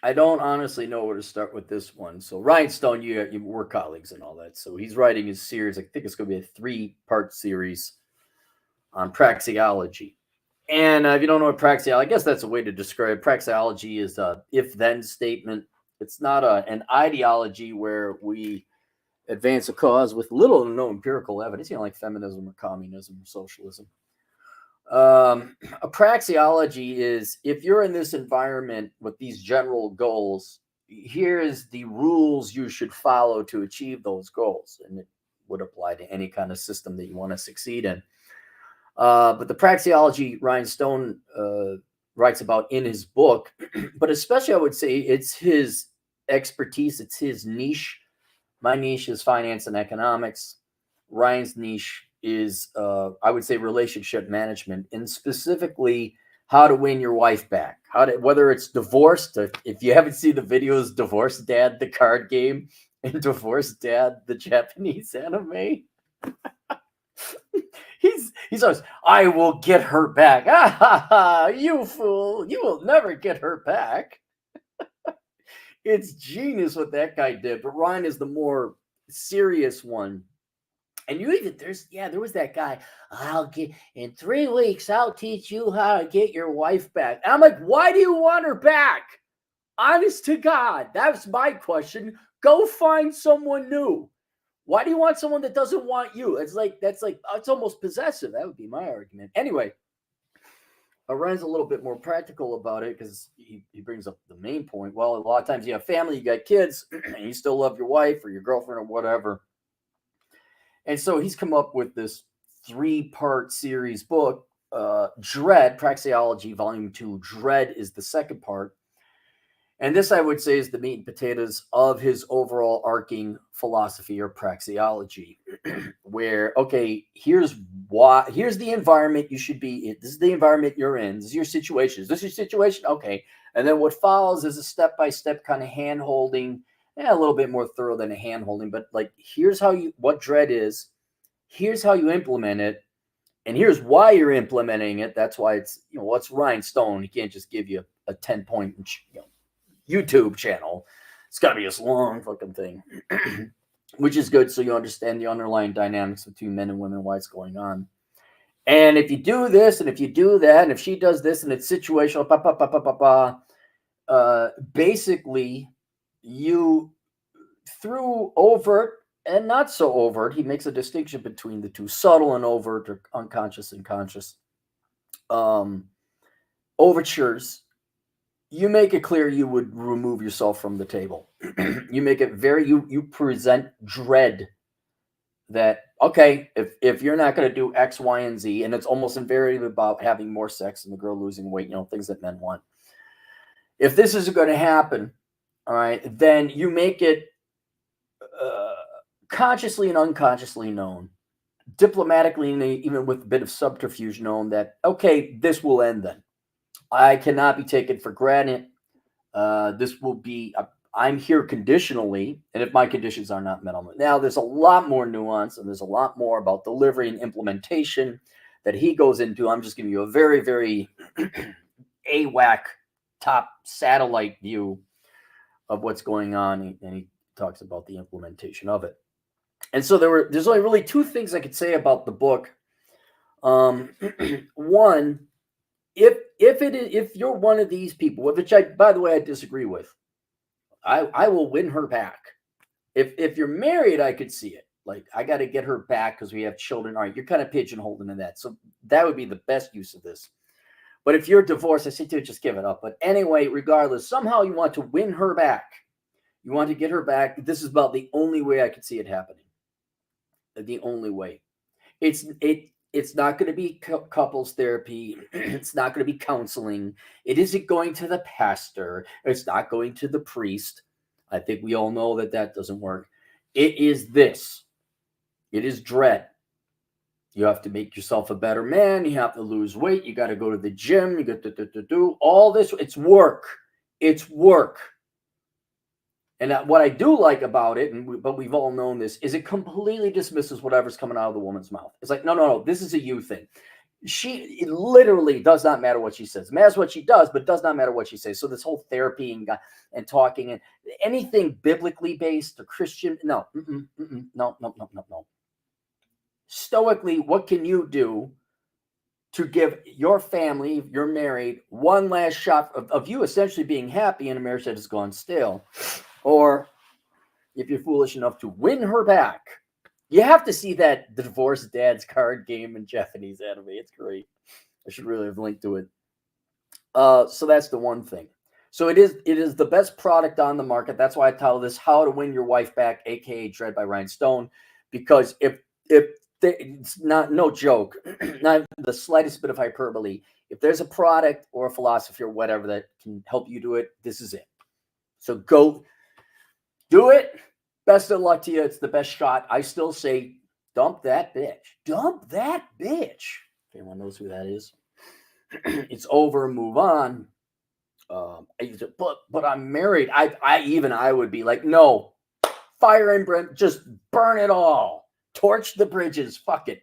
I don't honestly know where to start with this one. So Ryan Stone, you were colleagues and all that. So he's writing his series. I think it's going to be a 3-part series on praxeology. And if you don't know what praxeology, I guess that's a way to describe praxeology is a if-then statement. It's not an ideology where we advance a cause with little to no empirical evidence, like feminism or communism or socialism. A praxeology is if you're in this environment with these general goals, here's the rules you should follow to achieve those goals. And it would apply to any kind of system that you want to succeed in. But the praxeology Ryan Stone writes about in his book, but especially I would say it's his expertise, it's his niche. My niche is finance and economics. Ryan's niche is, I would say, relationship management, and specifically how to win your wife back. Whether it's divorced, if you haven't seen the videos, Divorce Dad, the card game, and Divorce Dad, the Japanese anime. He's always, I will get her back. Ah, ha, ha, you fool. You will never get her back. It's genius what that guy did. But Ryan is the more serious one. And there was that guy. I'll get in 3 weeks. I'll teach you how to get your wife back. And I'm like, why do you want her back? Honest to God, that's my question. Go find someone new. Why do you want someone that doesn't want you? It's almost possessive. That would be my argument. Anyway, Ryan's a little bit more practical about it because he brings up the main point. Well, a lot of times you have family, you got kids, and you still love your wife or your girlfriend or whatever. And so he's come up with this 3-part series book, Dread, Praxeology, Volume 2. Dread is the second part. And this, I would say, is the meat and potatoes of his overall arcing philosophy or praxeology, where, okay, here's the environment you should be in. This is the environment you're in. This is your situation. Is this your situation? Okay. And then what follows is a step-by-step kind of hand-holding, a little bit more thorough than a hand-holding, but like, here's what dread is. Here's how you implement it. And here's why you're implementing it. That's why it's, what's Rian Stone? He can't just give you a 10-point, YouTube channel. It's got to be this long fucking thing, which is good so you understand the underlying dynamics between men and women, why it's going on. And if you do this, and if you do that, and if she does this, and it's situational, basically, you, through overt and not so overt, he makes a distinction between the two, subtle and overt, or unconscious and conscious, overtures. You make it clear you would remove yourself from the table. You make it you present dread that, okay, if you're not going to do X, Y, and Z, and it's almost invariably about having more sex and the girl losing weight, things that men want. If this isn't going to happen, all right, then you make it consciously and unconsciously known, diplomatically, and even with a bit of subterfuge known that, okay, this will end then. I cannot be taken for granted. This will be, I'm here conditionally, and if my conditions are not met, now there's a lot more nuance, and there's a lot more about delivery and implementation that he goes into. I'm just giving you a very, very AWAC top satellite view of what's going on, and he talks about the implementation of it. And so there's only really 2 things I could say about the book. One, if you're one of these people, which by the way, I disagree with, I will win her back. If you're married, I could see it. Like, I got to get her back because we have children. All right, you're kind of pigeonholed into that. So that would be the best use of this. But if you're divorced, I say to just give it up. But anyway, regardless, somehow you want to win her back. You want to get her back. This is about the only way I could see it happening. The only way. It's not going to be couples therapy. It's not going to be counseling. It isn't going to the pastor. It's not going to the priest. I think we all know that doesn't work. It is this. It is dread. You have to make yourself a better man. You have to lose weight. You got to go to the gym. You got to do all this. It's work. It's work. And what I do like about it, but we've all known this, is it completely dismisses whatever's coming out of the woman's mouth. It's like, no. This is a you thing. She it literally does not matter what she says. It matters what she does, but it does not matter what she says. So this whole therapy and talking and anything biblically based or Christian, no, no, no, no, no, no. Stoically, what can you do to give your family, if you're married, one last shot of you essentially being happy in a marriage that has gone stale? Or if you're foolish enough to win her back, you have to see that the divorced dad's card game in Japanese anime. It's great. I should really have linked to it. So that's the one thing. So it is the best product on the market. That's why I title this "How to Win Your Wife Back," aka Dread by Rian Stone, because it's not no joke, not the slightest bit of hyperbole. If there's a product or a philosophy or whatever that can help you do it, this is it. So go do it. Best of luck to you. It's the best shot. I still say, dump that bitch. Dump that bitch. If anyone knows who that is, it's over. Move on. But I'm married. I would be like, no, fire and brim, just burn it all. Torch the bridges. Fuck it.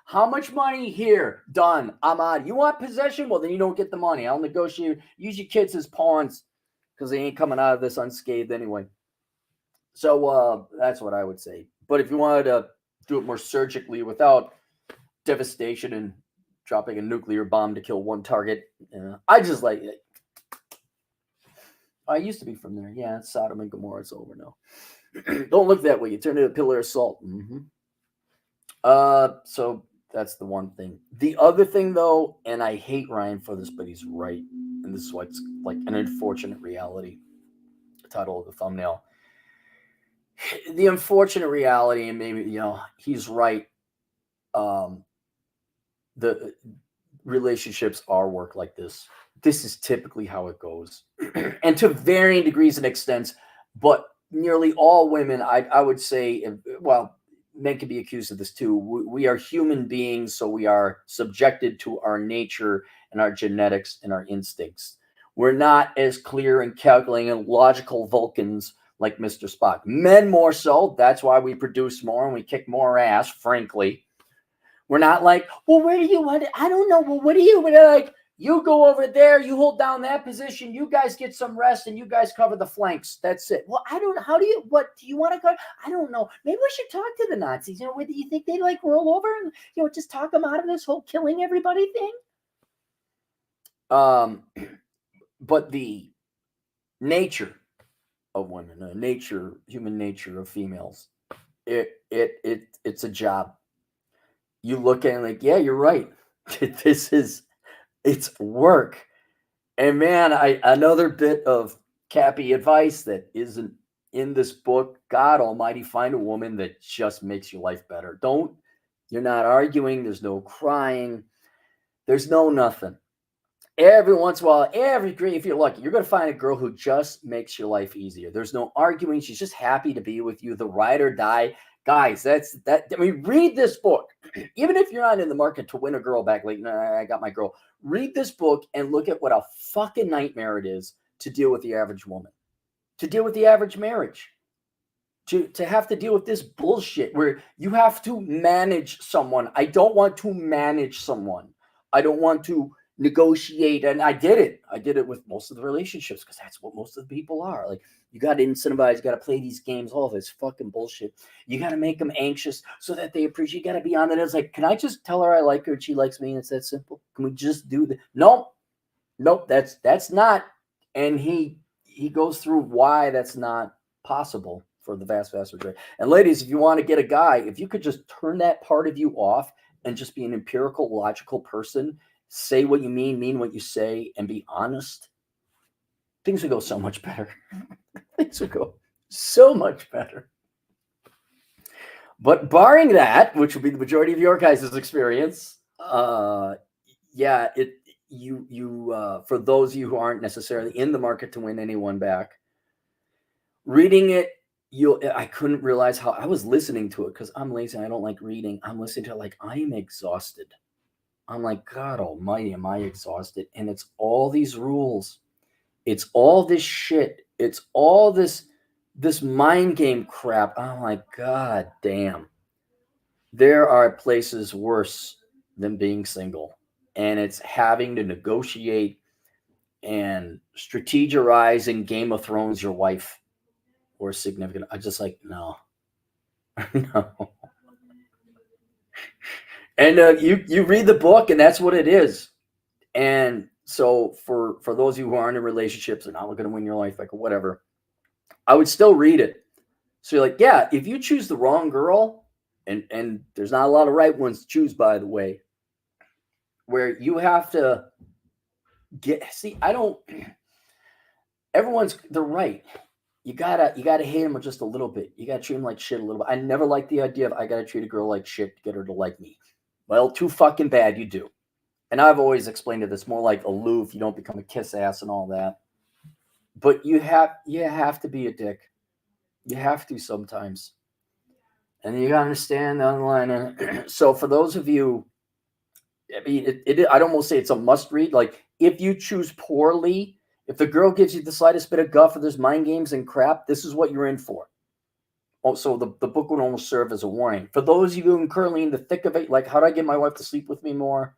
How much money here? Done. I'm out. You want possession? Well, then you don't get the money. I'll negotiate. Use your kids as pawns because they ain't coming out of this unscathed anyway. So that's what I would say. But if you wanted to do it more surgically without devastation and dropping a nuclear bomb to kill one target, I just like it. I used to be from there. Yeah, it's Sodom and Gomorrah. It's over now. Don't look that way. You turn into a pillar of salt. So that's the one thing. The other thing, though, and I hate Ryan for this, but he's right, and this is why it's like an unfortunate reality. The title of the thumbnail. The unfortunate reality, and maybe he's right. The relationships are work like this. This is typically how it goes, and to varying degrees and extents. But nearly all women, I would say, well, men can be accused of this too. We are human beings, so we are subjected to our nature and our genetics and our instincts. We're not as clear and calculating and logical Vulcans like Mr. Spock. Men more so. That's why we produce more and we kick more ass, frankly. We're not like, well, where do you want it? I don't know. Well, what do you like? You go over there, you hold down that position, you guys get some rest, and you guys cover the flanks. That's it. Well, I don't know. What do you want to cover? I don't know. Maybe we should talk to the Nazis. Whether you think they like roll over and, just talk them out of this whole killing everybody thing? But the nature of women, human nature of females, it's a job. You look at it like, yeah, you're right. It's work. And man, another bit of cappy advice that isn't in this book. God Almighty, find a woman that just makes your life better. You're not arguing. There's no crying. There's no nothing. Every once in a while, if you're lucky, you're going to find a girl who just makes your life easier. There's no arguing. She's just happy to be with you. The ride or die. Guys, that's that. I mean, read this book. Even if you're not in the market to win a girl back, like, nah, I got my girl. Read this book and look at what a fucking nightmare it is to deal with the average woman, to deal with the average marriage, to have to deal with this bullshit where you have to manage someone. I don't want to manage someone. I don't want to negotiate. And I did it. I did it with most of the relationships because that's what most of the people are. Like, you got to incentivize, you got to play these games, all this fucking bullshit. You got to make them anxious so that they appreciate. You got to be on it. It's like, can I just tell her I like her and she likes me? And it's that simple. Can we just do that? Nope. That's not. And he goes through why that's not possible for the vast majority. And ladies, if you want to get a guy, if you could just turn that part of you off and just be an empirical, logical person, say what you mean what you say, and be honest, things would go so much better. Things would go so much better. But barring that, which will be the majority of your guys' experience, for those of you who aren't necessarily in the market to win anyone back, reading it, I couldn't realize how I was listening to it because I'm lazy and I don't like reading. I'm listening to it like I am exhausted. I'm like, God Almighty, am I exhausted? And it's all these rules. It's all this shit. It's all this mind game crap. I'm like, God damn. There are places worse than being single. And it's having to negotiate and strategize in Game of Thrones your wife or significant. I just like, no. No. And you read the book, and that's what it is. And so for those of you who aren't in relationships and not looking to win your life, like whatever, I would still read it. So you're like, yeah, if you choose the wrong girl, and there's not a lot of right ones to choose, by the way, where you have to I don't. They're right. You gotta hate them just a little bit. You gotta treat them like shit a little bit. I never liked the idea of I gotta treat a girl like shit to get her to like me. Well, too fucking bad you do. And I've always explained it. It's more like aloof. You don't become a kiss ass and all that. But you have to be a dick. You have to sometimes, and you gotta understand the line. So for those of you, I mean, I'd almost say it's a must read. Like if you choose poorly, if the girl gives you the slightest bit of guff or there's mind games and crap, this is what you're in for. Oh, so the book would almost serve as a warning. For those of you who are currently in the thick of it, like how do I get my wife to sleep with me more?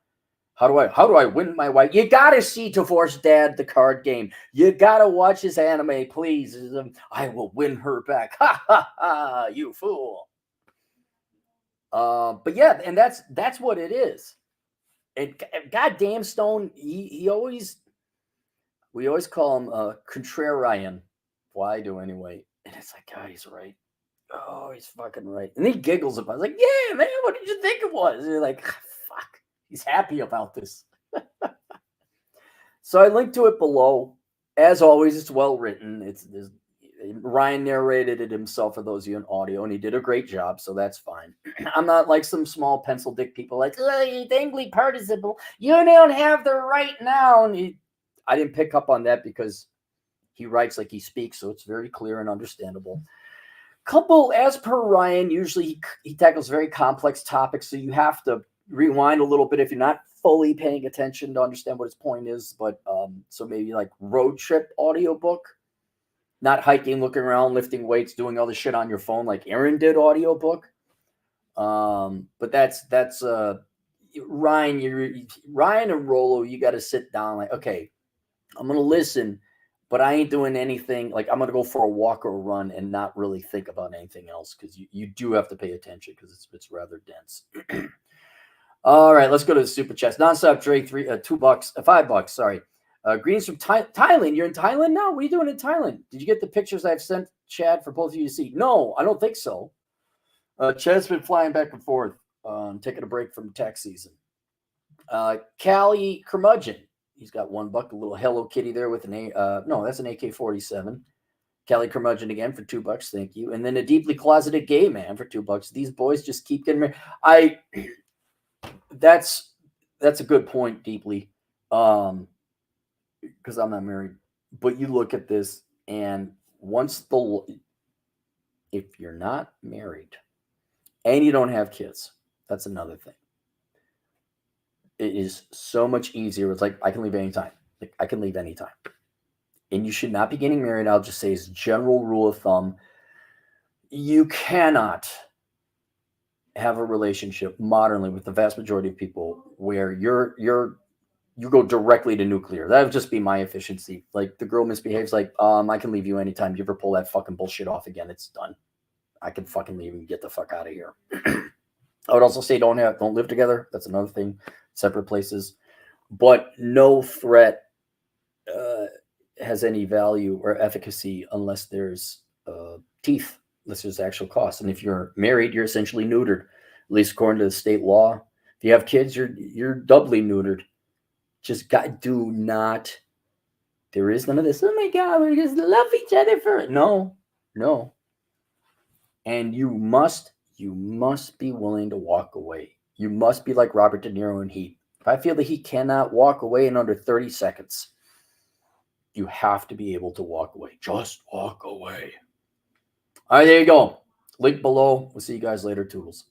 How do I win my wife? You gotta see Divorce Dad, the card game. You gotta watch his anime, please. I will win her back. Ha ha ha! You fool. But yeah, and that's what it is. And goddamn Stone, he always we always call him contrarian. Well, I do anyway. And it's like, God, he's right. Oh, he's fucking right. And he giggles about it. I was like, yeah, man, what did you think it was? And you're like, fuck. He's happy about this. So I linked to it below. As always, it's well written. Ryan narrated it himself for those of you in audio, and he did a great job, so that's fine. I'm not like some small pencil dick people like, oh, you dangly participle. You don't have the right now. I didn't pick up on that because he writes like he speaks, so it's very clear and understandable. Couple, as per Ryan, usually he tackles very complex topics, so you have to rewind a little bit if you're not fully paying attention to understand what his point is. But so maybe like road trip audiobook, not hiking, looking around, lifting weights, doing all the shit on your phone like Aaron did audiobook. But that's Ryan and Rolo, you got to sit down like, okay, I'm gonna listen, but I ain't doing anything. Like I'm gonna go for a walk or a run and not really think about anything else because you do have to pay attention because it's rather dense. All right, let's go to the super chats. Nonstop Drake, $2, $5. Sorry. Greetings from Thailand. You're in Thailand now? What are you doing in Thailand? Did you get the pictures I've sent Chad for both of you to see? No, I don't think so. Chad's been flying back and forth, taking a break from tax season. Callie Curmudgeon. He's got $1, a little Hello Kitty there with no, that's an AK-47. Callie Curmudgeon again for $2. Thank you. And then a deeply closeted gay man for $2. These boys just keep getting married. That's a good point, deeply. Because I'm not married. But you look at this, and if you're not married and you don't have kids, that's another thing. It is so much easier. It's like I can leave anytime. Like I can leave anytime. And you should not be getting married. I'll just say as a general rule of thumb, you cannot have a relationship modernly with the vast majority of people where you go directly to nuclear. That would just be my efficiency. Like the girl misbehaves, like, I can leave you anytime you ever pull that fucking bullshit off again. It's done. I can fucking leave and get the fuck out of here. I would also say don't live together. That's another thing. Separate places. But no threat has any value or efficacy unless there's teeth, unless there's actual cost. And if you're married, you're essentially neutered, at least according to the state law. If you have kids, you're doubly neutered. Just do not. There is none of this. Oh my God, we just love each other for no. And you must be willing to walk away. You must be like Robert De Niro in Heat. If I feel that he cannot walk away in under 30 seconds, you have to be able to walk away. Just walk away. All right, there you go. Link below. We'll see you guys later. Toodles.